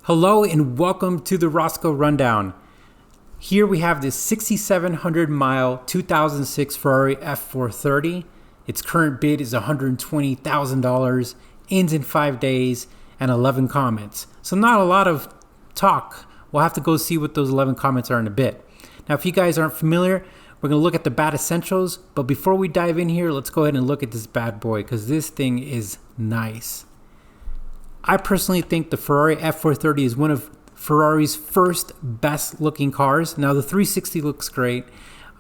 Hello and welcome to the Roscko Rundown. Here we have this 6,700 mile 2006 Ferrari F430. Its current bid is $120,000, ends in 5 days, and 11 comments. So not a lot of talk. We'll have to go see what those 11 comments are in a bit. Now, if you guys aren't familiar, we're going to look at the bad essentials. But before we dive in here, let's go ahead and look at this bad boy because this thing is nice. I personally think the Ferrari F430 is one of Ferrari's first best looking cars. Now the 360 looks great,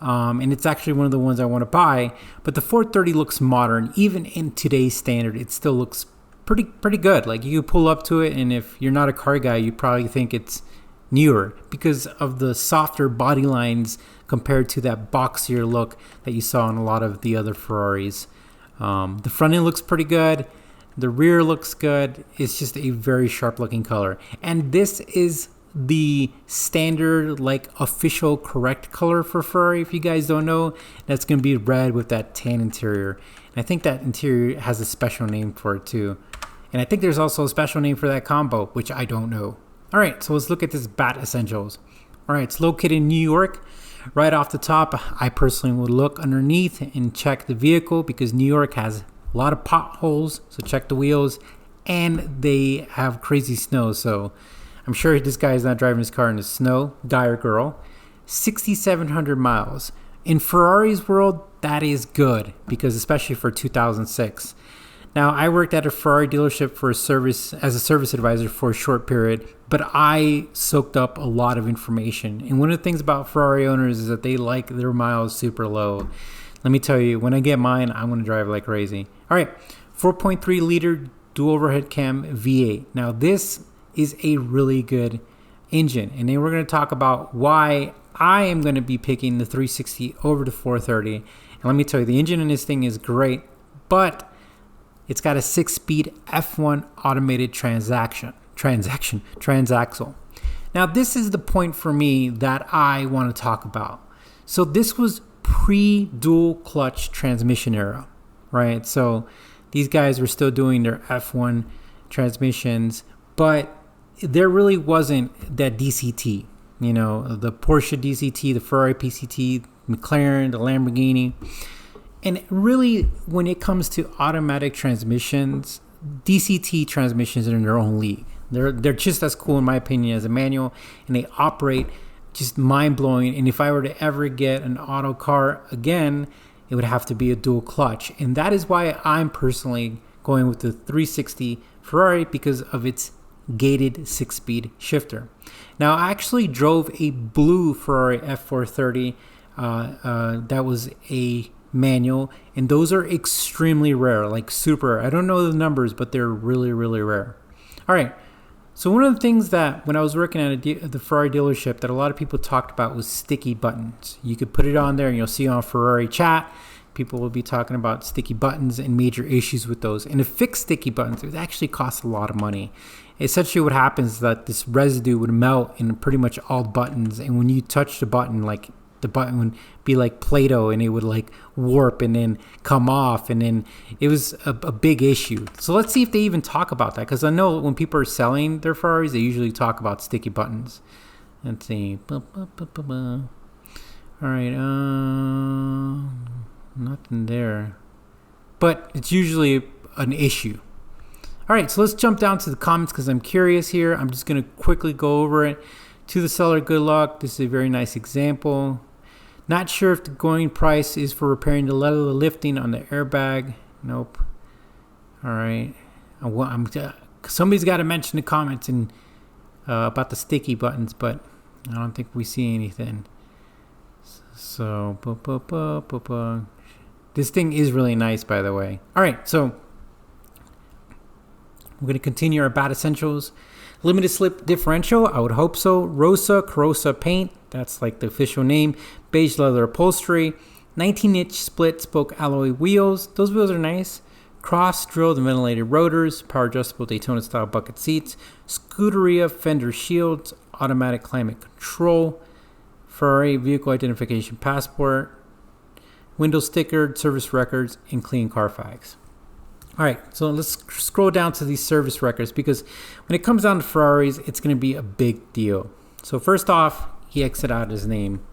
and it's actually one of the ones I want to buy, but the 430 looks modern. Even in today's standard, it still looks pretty good. Like you pull up to it, and if you're not a car guy, you probably think it's newer because of the softer body lines compared to that boxier look that you saw in a lot of the other Ferraris. The front end looks pretty good. The rear looks good. It's just a very sharp looking color. And this is the standard, like official correct color for Ferrari. If you guys don't know, that's going to be red with that tan interior. And I think that interior has a special name for it too. And I think there's also a special name for that combo, which I don't know. All right, so let's look at this bat essentials. All right, it's located in New York. Right off the top, I personally would look underneath and check the vehicle because New York has a lot of potholes, so check the wheels, and they have crazy snow, so I'm sure this guy is not driving his car in the snow, guy or girl. 6,700 miles. In Ferrari's world, that is good, because especially for 2006. Now, I worked at a Ferrari dealership for as a service advisor for a short period, but I soaked up a lot of information. And one of the things about Ferrari owners is that they like their miles super low. Let me tell you, when I get mine, I'm going to drive like crazy. All right, 4.3 liter dual overhead cam V8. Now, this is a really good engine. And then we're going to talk about why I am going to be picking the 360 over the 430. And let me tell you, the engine in this thing is great, but it's got a 6-speed F1 automated transaxle. Now, this is the point for me that I want to talk about. So this was pre-dual clutch transmission era, right? So these guys were still doing their F1 transmissions, but there really wasn't that DCT, you know, the Porsche DCT, the Ferrari PCT, McLaren, the Lamborghini. And really, when it comes to automatic transmissions, DCT transmissions are in their own league. They're just as cool, in my opinion, as a manual, and they operate just mind-blowing. And if I were to ever get an auto car again, it would have to be a dual clutch. And that is why I'm personally going with the 360 Ferrari, because of its gated 6-speed shifter. Now, I actually drove a blue Ferrari F430 that was a manual, and those are extremely rare, like super rare. I don't know the numbers, but they're really rare. All right. So one of the things that when I was working at the Ferrari dealership that a lot of people talked about was sticky buttons. You could put it on there and you'll see on Ferrari chat, people will be talking about sticky buttons and major issues with those. And to fix sticky buttons, it actually costs a lot of money. Essentially what happens is that this residue would melt in pretty much all buttons. And when you touch the button, like the button would be like Play-Doh and it would like warp and then come off, and then it was a big issue. So let's see if they even talk about that, because I know when people are selling their Ferraris, they usually talk about sticky buttons. Let's see. All right, nothing there, but it's usually an issue. All right, so let's jump down to the comments because I'm curious here. I'm just going to quickly go over it. To the seller, good luck. This is a very nice example. Not sure if the going price is for repairing the leather lifting on the airbag. Nope. All right. Somebody's got to mention the comments and about the sticky buttons, but I don't think we see anything. So, this thing is really nice, by the way. All right, so we're going to continue our bad essentials. Limited slip differential, I would hope so. Roscko paint, that's like the official name. Beige leather upholstery. 19-inch split spoke alloy wheels. Those wheels are nice. Cross drilled and ventilated rotors. Power adjustable Daytona style bucket seats. Scuderia fender shields. Automatic climate control. Ferrari vehicle identification passport. Window stickered, service records, and clean Carfax. All right, so let's scroll down to these service records, because when it comes down to Ferraris, it's going to be a big deal. So first off, he exited out his name.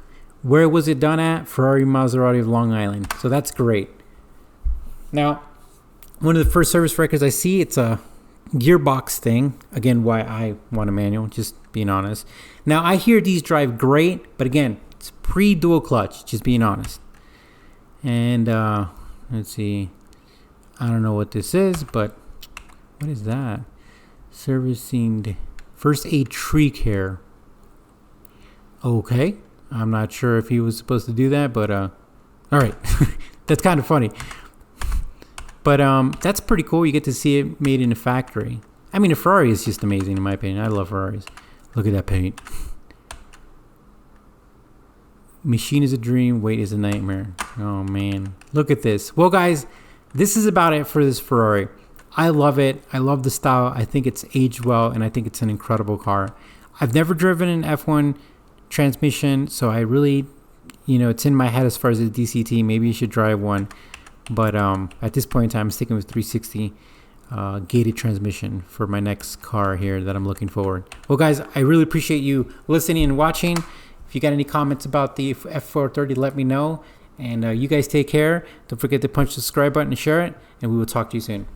Where was it done at? Ferrari Maserati of Long Island. So that's great. Now, one of the first service records I see, it's a gearbox thing. Again, why I want a manual, just being honest. Now, I hear these drive great, but again, it's pre-dual clutch, just being honest. And let's see. I don't know what this is, but what is that? Servicing first aid tree care. Okay. I'm not sure if he was supposed to do that, but all right. That's kind of funny. But that's pretty cool. You get to see it made in a factory. I mean, a Ferrari is just amazing in my opinion. I love Ferraris. Look at that paint. Machine is a dream, weight is a nightmare. Oh man. Look at this. Well guys, this is about it for this Ferrari. I love it. I love the style. I think it's aged well, and I think it's an incredible car. I've never driven an F1 transmission, so I really, it's in my head as far as the DCT. Maybe you should drive one. But at this point in time, I'm sticking with 360 gated transmission for my next car here that I'm looking forward. Well, guys, I really appreciate you listening and watching. If you got any comments about the F430, let me know. And you guys take care. Don't forget to punch the subscribe button and share it. And we will talk to you soon.